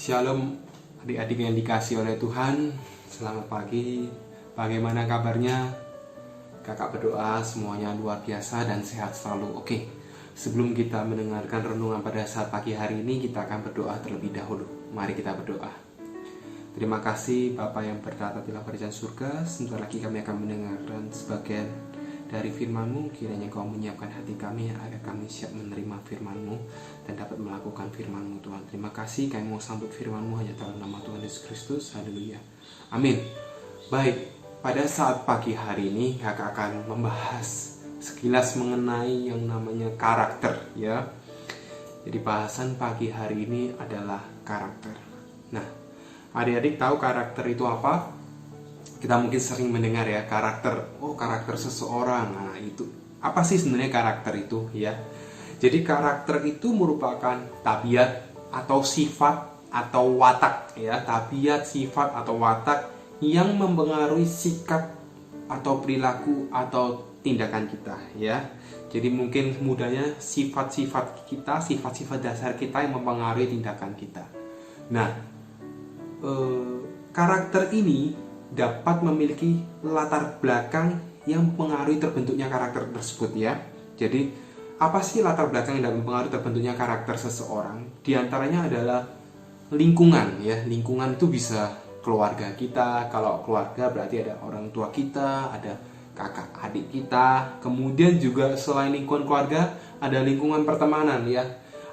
Shalom adik-adik yang dikasihi oleh Tuhan. Selamat pagi. Bagaimana kabarnya? Kakak berdoa semuanya luar biasa dan sehat selalu. Oke, sebelum kita mendengarkan renungan pada saat pagi hari ini, kita akan berdoa terlebih dahulu. Mari kita berdoa. Terima kasih Bapa yang bertata di kerajaan surga. Sebentar lagi kami akan mendengarkan sebagian dari firman-Mu. Kiranya Kau menyiapkan hati kami agar kami siap menerima firman-Mu dan dapat melakukan firman-Mu, Tuhan. Terima kasih, kami mau sambut firman-Mu hanya dalam nama Tuhan Yesus Kristus. Haleluya. Amin. Baik, pada saat pagi hari ini kakak akan membahas sekilas mengenai yang namanya karakter, ya. Jadi bahasan pagi hari ini adalah karakter. Nah, adik-adik tahu karakter itu apa? Kita mungkin sering mendengar ya, karakter seseorang. Nah, itu apa sih sebenarnya karakter itu, ya? Jadi karakter itu merupakan tabiat atau sifat atau watak, ya, tabiat, sifat atau watak yang mempengaruhi sikap atau perilaku atau tindakan kita, ya. Jadi mungkin mudahnya sifat-sifat kita, sifat-sifat dasar kita yang mempengaruhi tindakan kita. Nah, karakter ini dapat memiliki latar belakang yang mempengaruhi terbentuknya karakter tersebut, ya. Jadi apa sih latar belakang yang dapat mempengaruhi terbentuknya karakter seseorang? Di antaranya adalah lingkungan, ya. Lingkungan itu bisa keluarga kita. Kalau keluarga berarti ada orang tua kita, ada kakak adik kita. Kemudian juga selain lingkungan keluarga, ada lingkungan pertemanan, ya.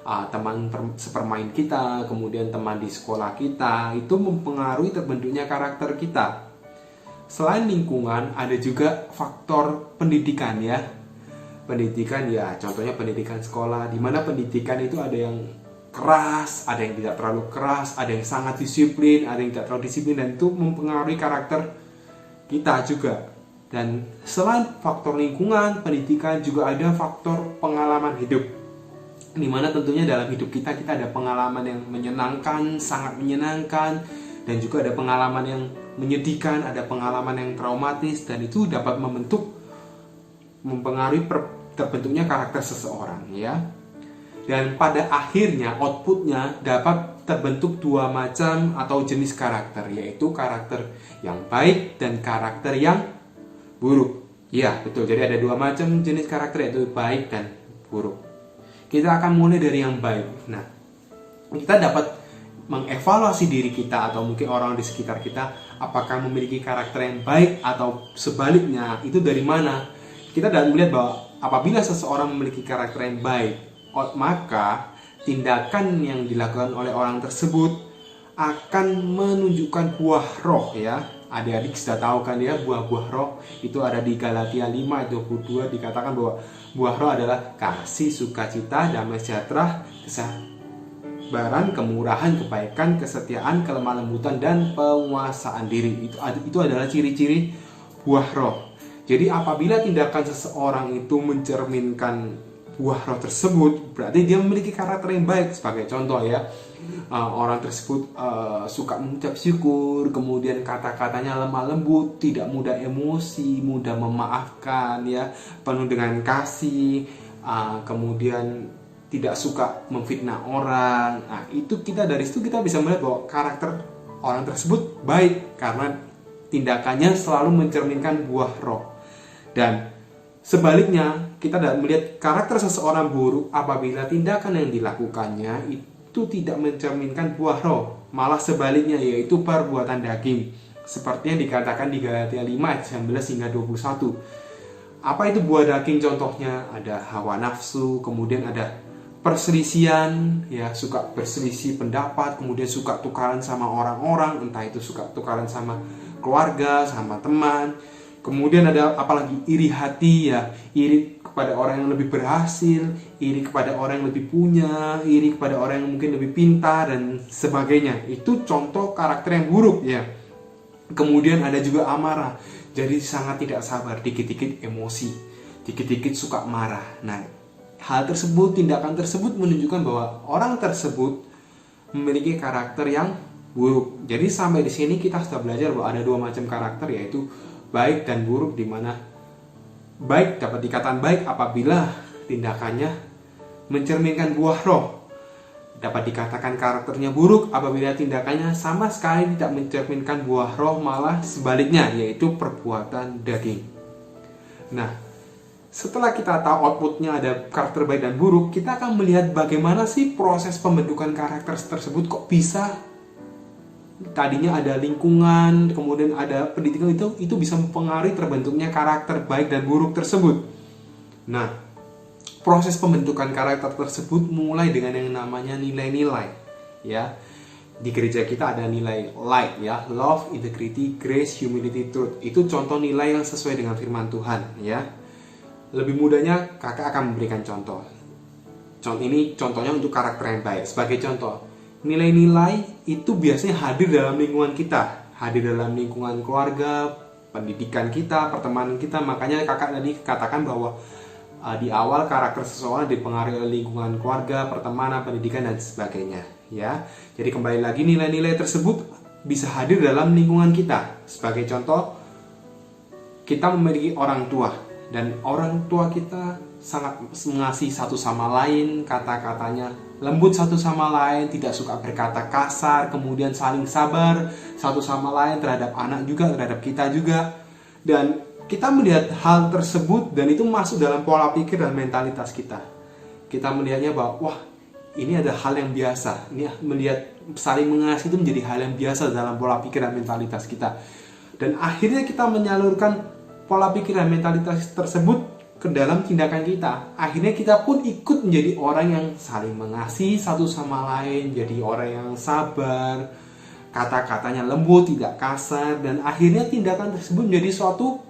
Teman sepermain kita, kemudian teman di sekolah kita, itu mempengaruhi terbentuknya karakter kita. Selain lingkungan, ada juga faktor pendidikan, ya. Pendidikan, ya, contohnya pendidikan sekolah, di mana pendidikan itu ada yang keras, ada yang tidak terlalu keras, ada yang sangat disiplin, ada yang tidak terlalu disiplin, dan itu mempengaruhi karakter kita juga. Dan selain faktor lingkungan, pendidikan, juga ada faktor pengalaman hidup, di mana tentunya dalam hidup kita ada pengalaman yang menyenangkan, sangat menyenangkan, dan juga ada pengalaman yang menyedihkan, ada pengalaman yang traumatis, dan itu dapat mempengaruhi terbentuknya karakter seseorang, ya. Dan pada akhirnya outputnya dapat terbentuk dua macam atau jenis karakter, yaitu karakter yang baik dan karakter yang buruk. Ya, betul. Jadi ada dua macam jenis karakter, yaitu baik dan buruk. Kita akan mulai dari yang baik. Nah, kita dapat mengevaluasi diri kita atau mungkin orang di sekitar kita apakah memiliki karakter yang baik atau sebaliknya. Itu dari mana? Kita dapat melihat bahwa apabila seseorang memiliki karakter yang baik, maka tindakan yang dilakukan oleh orang tersebut akan menunjukkan buah roh, ya. Adik-adik sudah tahu kan, ya, buah-buah roh itu ada di Galatia 5 ayat 22, dikatakan bahwa buah roh adalah kasih, sukacita, damai sejahtera, kesabaran, kemurahan, kebaikan, kesetiaan, kelemah lembutan, dan penguasaan diri. Itu adalah ciri-ciri buah roh. Jadi apabila tindakan seseorang itu mencerminkan buah roh tersebut, berarti dia memiliki karakter yang baik. Sebagai contoh, ya, orang tersebut suka mengucap syukur, kemudian kata-katanya lemah lembut, tidak mudah emosi, mudah memaafkan, ya, penuh dengan kasih, kemudian tidak suka memfitnah orang. Nah, dari situ kita bisa melihat bahwa karakter orang tersebut baik karena tindakannya selalu mencerminkan buah roh. Dan sebaliknya, kita dapat melihat karakter seseorang buruk apabila tindakan yang dilakukannya itu tidak mencerminkan buah roh, malah sebaliknya, yaitu perbuatan daging, seperti yang dikatakan di Galatia 5 ayat 19 hingga 21. Apa itu buah daging? Contohnya ada hawa nafsu, kemudian ada perselisihan, ya, suka berselisih pendapat, kemudian suka tukaran sama orang-orang, entah itu suka tukaran sama keluarga, sama teman. Kemudian ada apalagi iri hati, ya, iri kepada orang yang lebih berhasil, iri kepada orang yang lebih punya, iri kepada orang yang mungkin lebih pintar, dan sebagainya. Itu contoh karakter yang buruk, ya. Kemudian ada juga amarah, jadi sangat tidak sabar, dikit-dikit emosi, dikit-dikit suka marah. Nah, hal tersebut, tindakan tersebut menunjukkan bahwa orang tersebut memiliki karakter yang buruk. Jadi sampai di sini kita sudah belajar bahwa ada dua macam karakter, yaitu baik dan buruk, di mana baik dapat dikatakan baik apabila tindakannya mencerminkan buah roh, Dapat dikatakan karakternya buruk apabila tindakannya sama sekali tidak mencerminkan buah roh, malah sebaliknya, yaitu perbuatan daging. Nah, setelah kita tahu outputnya ada karakter baik dan buruk, kita akan melihat bagaimana sih proses pembentukan karakter tersebut. Kok bisa tadinya ada lingkungan, kemudian ada pendidikan, itu bisa mempengaruhi terbentuknya karakter baik dan buruk tersebut. Nah, proses pembentukan karakter tersebut mulai dengan yang namanya nilai-nilai, ya. Di gereja kita ada nilai light, ya, love, integrity, grace, humility, truth. Itu contoh nilai yang sesuai dengan firman Tuhan, ya. Lebih mudahnya kakak akan memberikan contoh. Ini contohnya untuk karakter yang baik. Sebagai contoh, nilai-nilai itu biasanya hadir dalam lingkungan kita, hadir dalam lingkungan keluarga, pendidikan kita, pertemanan kita. Makanya kakak tadi katakan bahwa di awal karakter seseorang dipengaruhi oleh lingkungan keluarga, pertemanan, pendidikan, dan sebagainya, ya. Jadi kembali lagi, nilai-nilai tersebut bisa hadir dalam lingkungan kita. Sebagai contoh, kita memiliki orang tua, dan orang tua kita sangat mengasihi satu sama lain, kata-katanya lembut satu sama lain, tidak suka berkata kasar, kemudian saling sabar satu sama lain terhadap anak juga, terhadap kita juga. Dan kita melihat hal tersebut dan itu masuk dalam pola pikir dan mentalitas kita. Kita melihatnya bahwa wah, ini ada hal yang biasa. Ini melihat saling mengasihi itu menjadi hal yang biasa dalam pola pikir dan mentalitas kita. Dan akhirnya kita menyalurkan pola pikir dan mentalitas tersebut ke dalam tindakan kita. Akhirnya kita pun ikut menjadi orang yang saling mengasihi satu sama lain, jadi orang yang sabar, kata-katanya lembut, tidak kasar, dan akhirnya tindakan tersebut menjadi suatu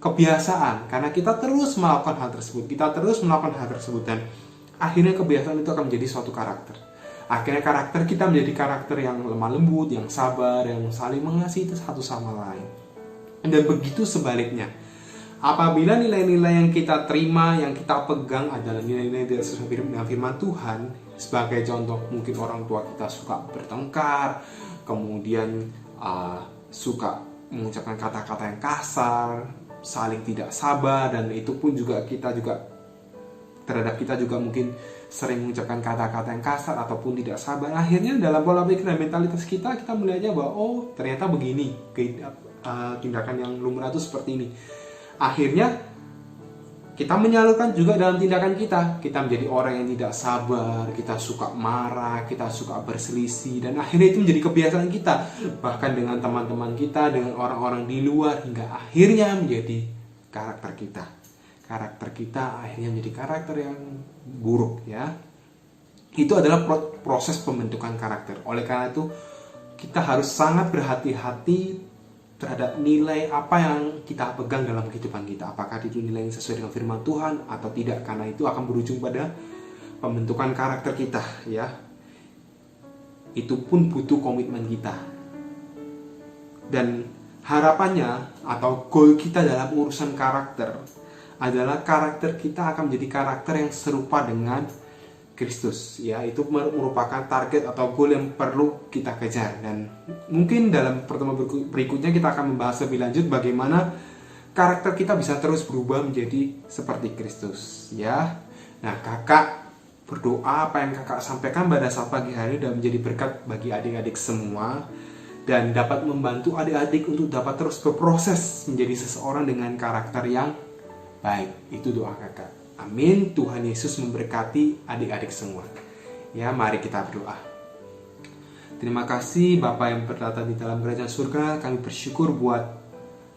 kebiasaan, karena kita terus melakukan hal tersebut, dan akhirnya kebiasaan itu akan menjadi suatu karakter. Akhirnya karakter kita menjadi karakter yang lemah lembut, yang sabar, yang saling mengasihi satu sama lain. Dan begitu sebaliknya, apabila nilai-nilai yang kita terima, yang kita pegang adalah nilai-nilai tidak sesuai dengan firman Tuhan. Sebagai contoh, mungkin orang tua kita suka bertengkar, kemudian suka mengucapkan kata-kata yang kasar, saling tidak sabar, dan itu pun juga terhadap kita juga mungkin sering mengucapkan kata-kata yang kasar ataupun tidak sabar. Akhirnya dalam pola pikir dan mentalitas kita melihatnya bahwa oh, ternyata begini, tindakan yang lumrah itu seperti ini. Akhirnya kita menyalurkan juga dalam tindakan kita menjadi orang yang tidak sabar, kita suka marah, kita suka berselisih, dan akhirnya itu menjadi kebiasaan kita, bahkan dengan teman-teman kita, dengan orang-orang di luar, hingga akhirnya menjadi karakter kita akhirnya menjadi karakter yang buruk, ya. Itu adalah proses pembentukan karakter. Oleh karena itu kita harus sangat berhati-hati terhadap nilai apa yang kita pegang dalam kehidupan kita. Apakah itu nilai yang sesuai dengan firman Tuhan atau tidak, karena itu akan berujung pada pembentukan karakter kita, ya. Itu pun butuh komitmen kita. Dan harapannya atau goal kita dalam urusan karakter adalah karakter kita akan menjadi karakter yang serupa dengan Kristus, ya. Itu merupakan target atau goal yang perlu kita kejar. Dan mungkin dalam pertemuan berikutnya kita akan membahas lebih lanjut bagaimana karakter kita bisa terus berubah menjadi seperti Kristus, ya. Nah, kakak berdoa apa yang kakak sampaikan pada saat pagi hari dan menjadi berkat bagi adik-adik semua, dan dapat membantu adik-adik untuk dapat terus berproses menjadi seseorang dengan karakter yang baik. Itu doa kakak. Amin. Tuhan Yesus memberkati adik-adik semua. Ya, mari kita berdoa. Terima kasih Bapa yang bertata di dalam kerajaan surga. Kami bersyukur buat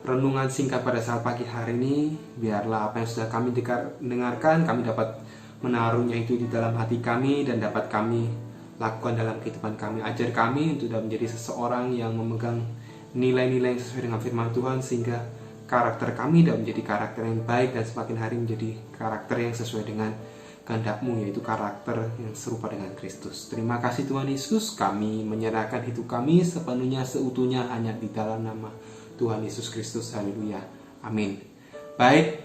renungan singkat pada saat pagi hari ini. Biarlah apa yang sudah kami dengarkan, kami dapat menaruhnya itu di dalam hati kami dan dapat kami lakukan dalam kehidupan kami. Ajar kami untuk menjadi seseorang yang memegang nilai-nilai yang sesuai dengan firman Tuhan, sehingga karakter kami dan menjadi karakter yang baik dan semakin hari menjadi karakter yang sesuai dengan kehendak-Mu, yaitu karakter yang serupa dengan Kristus. Terima kasih Tuhan Yesus, kami menyerahkan hidup kami sepenuhnya seutuhnya hanya di dalam nama Tuhan Yesus Kristus. Haleluya. Amin. Baik,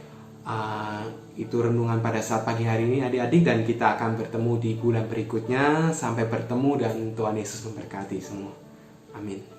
itu renungan pada saat pagi hari ini adik-adik, dan kita akan bertemu di bulan berikutnya. Sampai bertemu dan Tuhan Yesus memberkati semua. Amin.